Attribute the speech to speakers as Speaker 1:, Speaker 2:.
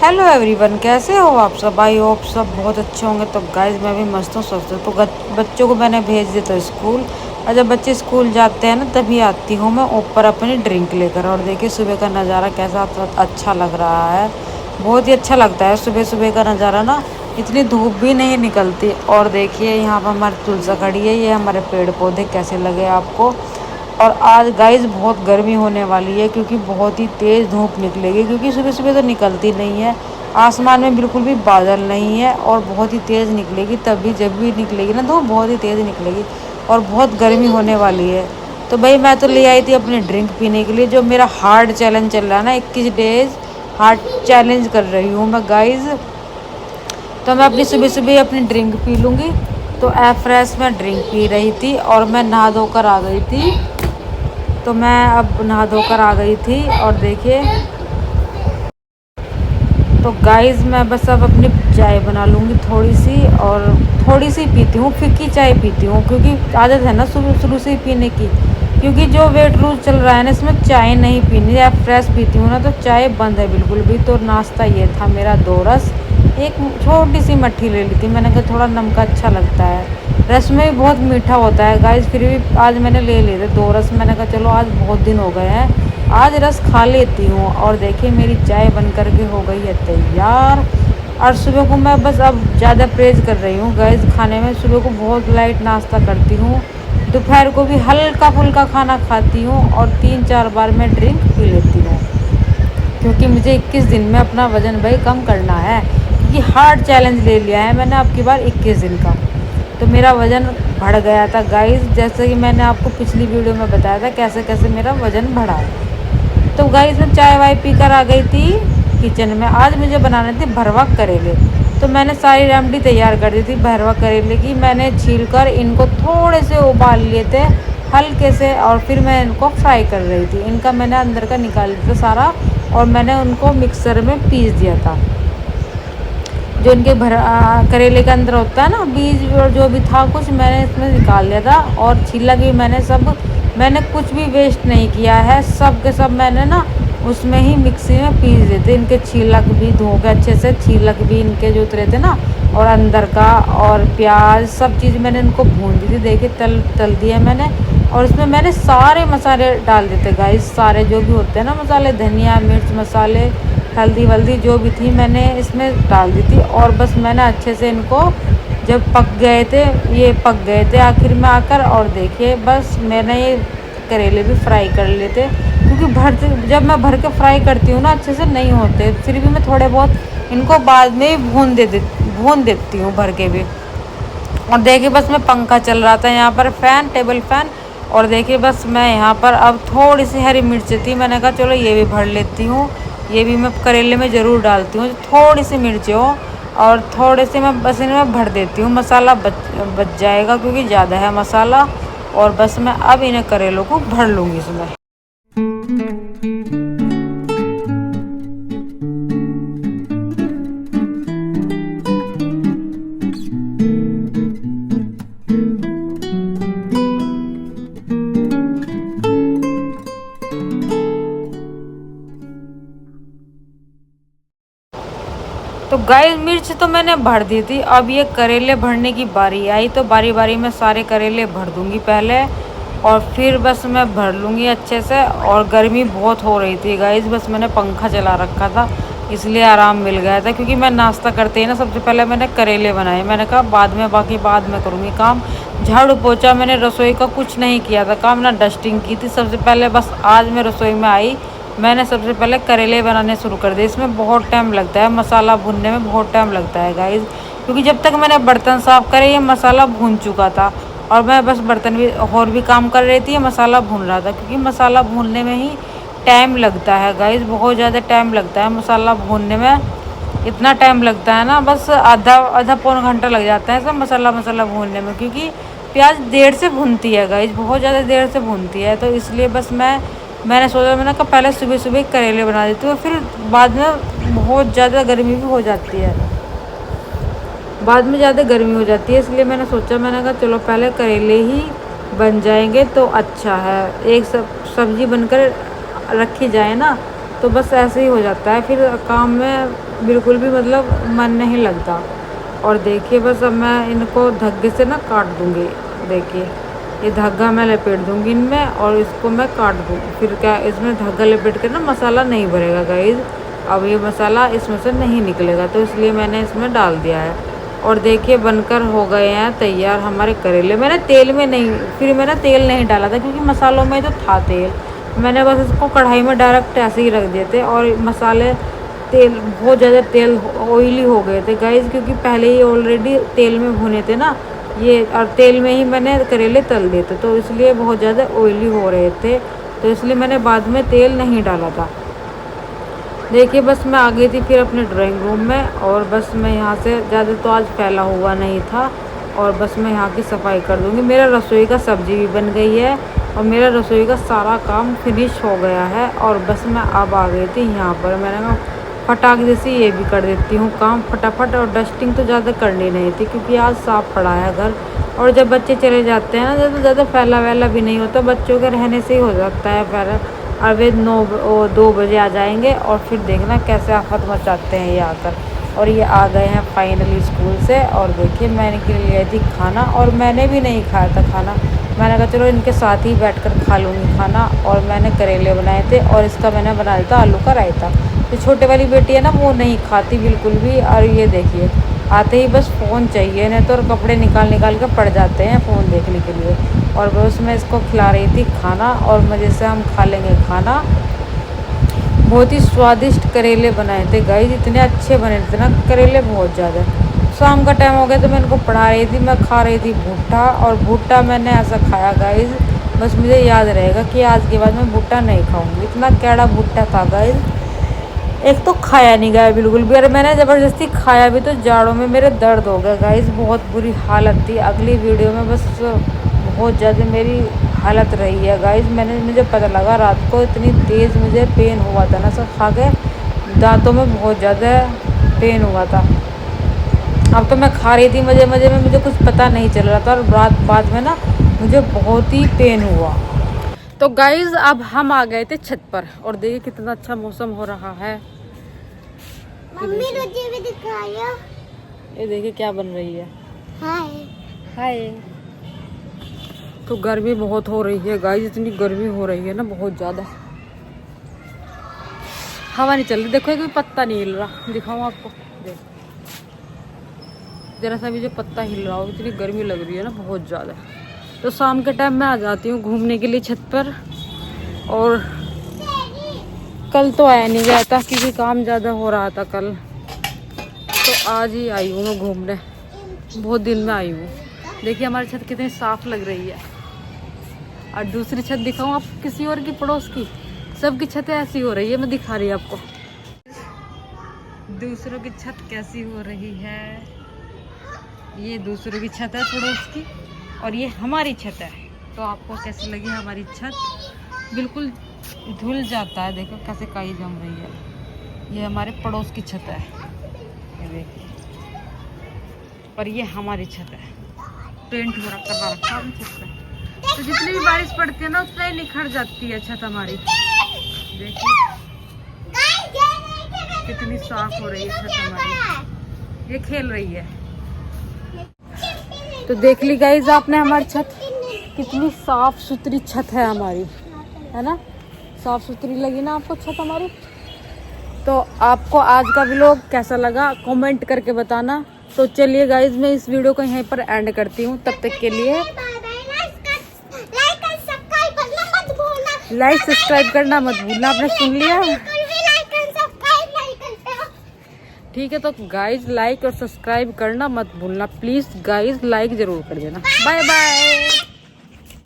Speaker 1: Hello everyone, कैसे हो आप सब। आई होप सब बहुत अच्छे होंगे। तो गाइज मैं भी मस्त हूँ, स्वस्थ हूँ। तो बच्चों को मैंने भेज दिया था स्कूल, और जब बच्चे स्कूल जाते हैं ना तभी आती हूँ मैं ऊपर अपनी ड्रिंक लेकर। और देखिए सुबह का नज़ारा कैसा अच्छा लग रहा है। बहुत ही अच्छा लगता है सुबह सुबह का नज़ारा ना। इतनी धूप भी नहीं निकलती। और देखिए यहाँ पर हमारी तुलसा खड़ी है। ये हमारे पेड़ पौधे कैसे लगे आपको। और आज गाइस बहुत गर्मी होने वाली है, क्योंकि बहुत ही तेज़ धूप निकलेगी, क्योंकि सुबह सुबह तो निकलती नहीं है। आसमान में बिल्कुल भी बादल नहीं है, और बहुत ही तेज़ निकलेगी। तभी जब भी निकलेगी ना धूप बहुत ही तेज़ निकलेगी, और बहुत गर्मी होने वाली है। तो भाई मैं तो ले आई थी अपनी ड्रिंक पीने के लिए। जो मेरा हार्ड चैलेंज चल रहा है ना, 21 डेज हार्ड चैलेंज कर रही हूँ मैं गाइज। तो मैं अपनी सुबह सुबह अपनी ड्रिंक पी लूँगी। तो फ्रेश में ड्रिंक पी रही थी, और मैं नहा धोकर आ गई थी। तो मैं अब नहा धोकर आ गई थी, और देखिए तो गाइस मैं बस अब अपनी चाय बना लूँगी थोड़ी सी, और थोड़ी सी पीती हूँ, फीकी चाय पीती हूँ, क्योंकि आदत है ना शुरू शुरू से ही पीने की। क्योंकि जो वेट लूज चल रहा है ना, इसमें चाय नहीं पीनी। या फ्रेश पीती हूँ ना तो चाय बंद है बिल्कुल भी। तो नाश्ता ये था मेरा, 2 रस। एक छोटी सी मट्ठी ले ली थी मैंने, कहा थोड़ा नमक अच्छा लगता है। रस में भी बहुत मीठा होता है गाइस, फिर भी आज मैंने ले लिए थे 2 रस। मैंने कहा चलो आज बहुत दिन हो गए हैं, आज रस खा लेती हूँ। और देखिए मेरी चाय बन करके हो गई है तैयार। और सुबह को मैं बस अब ज़्यादा प्रेज कर रही हूँ गैस खाने में। सुबह को बहुत लाइट नाश्ता करती हूँ, दोपहर को भी हल्का फुल्का खाना खाती हूँ, और 3-4 बार मैं ड्रिंक पी लेती हूँ। क्योंकि मुझे 21 दिन में अपना वज़न भाई कम करना है, क्योंकि हार्ड चैलेंज ले लिया है मैंने आपकी बार 21 दिन का। तो मेरा वज़न बढ़ गया था गाइस, जैसे कि मैंने आपको पिछली वीडियो में बताया था कैसे कैसे मेरा वज़न बढ़ा है। तो गाइस मैं चाय वाय पी कर आ गई थी किचन में। आज मुझे बनाने थे भरवा करेले। तो मैंने सारी रेमडी तैयार कर दी थी भरवा करेले की। मैंने छील कर इनको थोड़े से उबाल लिए थे हल्के से, और फिर मैं इनको फ्राई कर रही थी। इनका मैंने अंदर का निकाल दिया था सारा, और मैंने उनको मिक्सर में पीस दिया था। जो इनके करेले के अंदर होता है ना बीज, और जो भी था कुछ मैंने इसमें निकाल दिया था। और छिलक भी मैंने कुछ भी वेस्ट नहीं किया है, सब के सब मैंने ना उसमें ही मिक्सी में पीस देते। इनके छिलक भी धो के अच्छे से, छिलक भी इनके जो उतरे थे ना, और अंदर का, और प्याज सब चीज़ मैंने इनको भून दी थी। देखिए तल दिया मैंने। और इसमें मैंने सारे मसाले डाल देते गाइस, सारे जो भी होते हैं ना मसाले, धनिया मिर्च मसाले हल्दी वल्दी जो भी थी मैंने इसमें डाल दी थी। और बस मैंने अच्छे से इनको जब पक गए थे, ये पक गए थे आखिर में आकर। और देखिए बस मैंने ये करेले भी फ्राई कर लेते, क्योंकि जब मैं भर के फ्राई करती हूँ ना अच्छे से नहीं होते, फिर भी मैं थोड़े बहुत इनको बाद में ही भून देती हूँ भर के भी। और देखिए बस मैं पंखा चल रहा था यहाँ पर, फ़ैन, टेबल फ़ैन। और देखिए बस मैं यहाँ पर अब थोड़ी सी हरी मिर्च थी, मैंने कहा चलो ये भी भर लेती हूँ। ये भी मैं करेले में ज़रूर डालती हूँ, थोड़ी सी मिर्च हो। और थोड़े से मैं बस इनमें भर देती हूँ, मसाला बच जाएगा क्योंकि ज़्यादा है मसाला। और बस मैं अब इन्हें करेलों को भर लूँगी इसमें। तो गाइस मिर्च तो मैंने भर दी थी, अब ये करेले भरने की बारी आई। तो बारी बारी में सारे करेले भर दूंगी पहले, और फिर बस मैं भर लूँगी अच्छे से। और गर्मी बहुत हो रही थी गाइस, बस मैंने पंखा चला रखा था इसलिए आराम मिल गया था। क्योंकि मैं नाश्ता करते ही ना सबसे पहले मैंने करेले बनाए, मैंने कहा बाद में बाकी बाद में करूँगी काम। झाड़ू पोछा मैंने रसोई का कुछ नहीं किया था काम, ना डस्टिंग की थी। सबसे पहले बस आज मैं रसोई में आई, मैंने सबसे पहले करेले बनाने शुरू कर दिए। इसमें बहुत टाइम लगता है, मसाला भूनने में बहुत टाइम लगता है गाइस। क्योंकि जब तक मैंने बर्तन साफ़ करे ये मसाला भून चुका था, और मैं बस बर्तन भी और भी काम कर रही थी, ये मसाला भून रहा था। क्योंकि मसाला भूनने में ही टाइम लगता है गाइस, बहुत ज़्यादा टाइम लगता है मसाला भूनने में। इतना टाइम लगता है ना, बस आधा आधा पौन घंटा लग जाता है सब मसाला भूनने में। क्योंकि प्याज देर से भूनती है गाइस, बहुत ज़्यादा देर से भूनती है। तो इसलिए बस मैंने सोचा, मैंने कहा पहले सुबह सुबह करेले बना देती हूँ, फिर बाद में बहुत ज़्यादा गर्मी भी हो जाती है, बाद में ज़्यादा गर्मी हो जाती है। इसलिए मैंने सोचा, मैंने कहा चलो पहले करेले ही बन जाएंगे तो अच्छा है। एक सब्ज़ी बनकर रखी जाए ना, तो बस ऐसे ही हो जाता है, फिर काम में बिल्कुल भी मतलब मन नहीं लगता। और देखिए बस अब मैं इनको धागे से ना काट दूँगी। देखिए ये धागा मैं लपेट दूँगी इनमें और इसको मैं काट दूँ। फिर क्या इसमें धागा लपेट कर ना मसाला नहीं भरेगा गाइस। अब ये मसाला इसमें से नहीं निकलेगा, तो इसलिए मैंने इसमें डाल दिया है। और देखिए बनकर हो गए हैं तैयार हमारे करेले। मैंने तेल में नहीं, फिर मैंने तेल नहीं डाला था क्योंकि मसालों में तो था तेल। मैंने बस इसको कढ़ाई में डायरेक्ट ऐसे ही रख दिए थे और मसाले तेल बहुत ज़्यादा तेल ऑयली हो गए थे गाइस, क्योंकि पहले ही ऑलरेडी तेल में भुने थे ना ये, और तेल में ही मैंने करेले तल दिए थे, तो इसलिए बहुत ज़्यादा ऑयली हो रहे थे, तो इसलिए मैंने बाद में तेल नहीं डाला था। देखिए बस मैं आ गई थी फिर अपने ड्राइंग रूम में, और बस मैं यहाँ से ज़्यादा तो आज फैला हुआ नहीं था, और बस मैं यहाँ की सफाई कर दूँगी। मेरा रसोई का सब्जी भी बन गई है और मेरा रसोई का सारा काम फिनिश हो गया है। और बस मैं अब आ गई थी यहाँ पर, मैंने कहा फटाक जैसे ये भी कर देती हूँ काम फटाफट। और डस्टिंग तो ज़्यादा करनी नहीं थी क्योंकि आज साफ़ पड़ा है घर, और जब बच्चे चले जाते हैं ना ज़्यादा फैला वैला भी नहीं होता, बच्चों के रहने से ही हो जाता है फैला। और वे 2 बजे आ जाएंगे और फिर देखना कैसे आफत मचाते हैं ये आकर। और ये आ गए हैं फाइनली स्कूल से। और देखिए मैंने के लिए ली थी खाना, और मैंने भी नहीं खाया था खाना, मैंने कहा चलो इनके साथ ही बैठकर खा लूँगी खाना। और मैंने करेले बनाए थे और इसका मैंने बनाया था आलू का रायता। तो छोटे वाली बेटी है ना वो नहीं खाती बिल्कुल भी। और ये देखिए आते ही बस फ़ोन चाहिए, नहीं तो और कपड़े निकाल निकाल कर पड़ जाते हैं फ़ोन देखने के लिए। और बस मैं इसको खिला रही थी खाना, और मज़े से हम खा लेंगे खाना। बहुत ही स्वादिष्ट करेले बनाए थे गाइस, इतने अच्छे बने थे ना करेले, बहुत ज़्यादा। शाम का टाइम हो गया तो मैं इनको पढ़ा रही थी, मैं खा रही थी भुट्टा, और भुट्टा मैंने ऐसा खाया गाइस, बस मुझे याद रहेगा कि आज के बाद मैं भुट्टा नहीं खाऊंगी। इतना कैड़ा भुट्टा था गाइस, एक तो खाया नहीं गया बिल्कुल भी, और मैंने ज़बरदस्ती खाया भी तो जाड़ों में मेरे दर्द हो गया गाइस, बहुत बुरी हालत थी। अगली वीडियो में बस बहुत ज़्यादा मेरी हालत रही है गाइस। मुझे पता लगा रात को इतनी तेज़ मुझे पेन हुआ था ना, सब खा के दांतों में बहुत ज़्यादा पेन हुआ था। अब तो मैं खा रही थी मज़े मज़े में, मुझे कुछ पता नहीं चल रहा था, और रात बाद में ना मुझे बहुत ही पेन हुआ। तो गाइस अब हम आ गए थे छत पर, और देखिए कितना अच्छा मौसम हो रहा है।
Speaker 2: मम्मी मुझे भी दिखाया।
Speaker 1: ये देखिए क्या बन रही है।
Speaker 2: हाय
Speaker 1: हाय। तो गर्मी बहुत हो रही है गाइस, इतनी गर्मी हो रही है ना बहुत ज़्यादा, हवा नहीं चल रही। देखो कोई पत्ता नहीं हिल रहा, दिखाऊँ आपको, देखो जरा सा भी जो पत्ता हिल रहा हो, इतनी गर्मी लग रही है ना बहुत ज़्यादा। तो शाम के टाइम मैं आ जाती हूँ घूमने के लिए छत पर, और कल तो आया नहीं गया था क्योंकि काम ज़्यादा हो रहा था कल, तो आज ही आई हूँ मैं घूमने, बहुत दिन में आई हूँ। देखिए हमारी छत कितनी साफ़ लग रही है। और दूसरी छत दिखाऊँ आप किसी और की, पड़ोस की, सबकी छतें ऐसी हो रही है, मैं दिखा रही हूँ आपको दूसरों की छत कैसी हो रही है। ये दूसरों की छत है पड़ोस की, और ये हमारी छत है। तो आपको कैसी लगी हमारी छत? बिल्कुल धुल जाता है, देखो कैसे काई जम रही है। ये हमारे पड़ोस की छत है, ये देखिए, और ये हमारी छत है, पेंट हो रखा रखा है छत पे। तो जितनी भी बारिश पड़ती है ना उतना ही निखर जाती है छत हमारी। देखिए कितनी साफ हो रही है छत हमारी, ये खेल रही है। तो देख ली गाइस आपने हमारी छत, कितनी साफ सुथरी छत है हमारी, है ना, साफ सुथरी लगी ना आपको छत हमारी। तो आपको आज का व्लॉग कैसा लगा कमेंट करके बताना। तो चलिए गाइस मैं इस वीडियो को यहीं पर एंड करती हूँ, तब तक के लिए लाइक सब्सक्राइब करना मत भूलना। आपने सुन लिया, ठीक है? तो गाइज लाइक और सब्सक्राइब करना मत भूलना प्लीज़ गाइज, लाइक ज़रूर कर देना। Bye bye.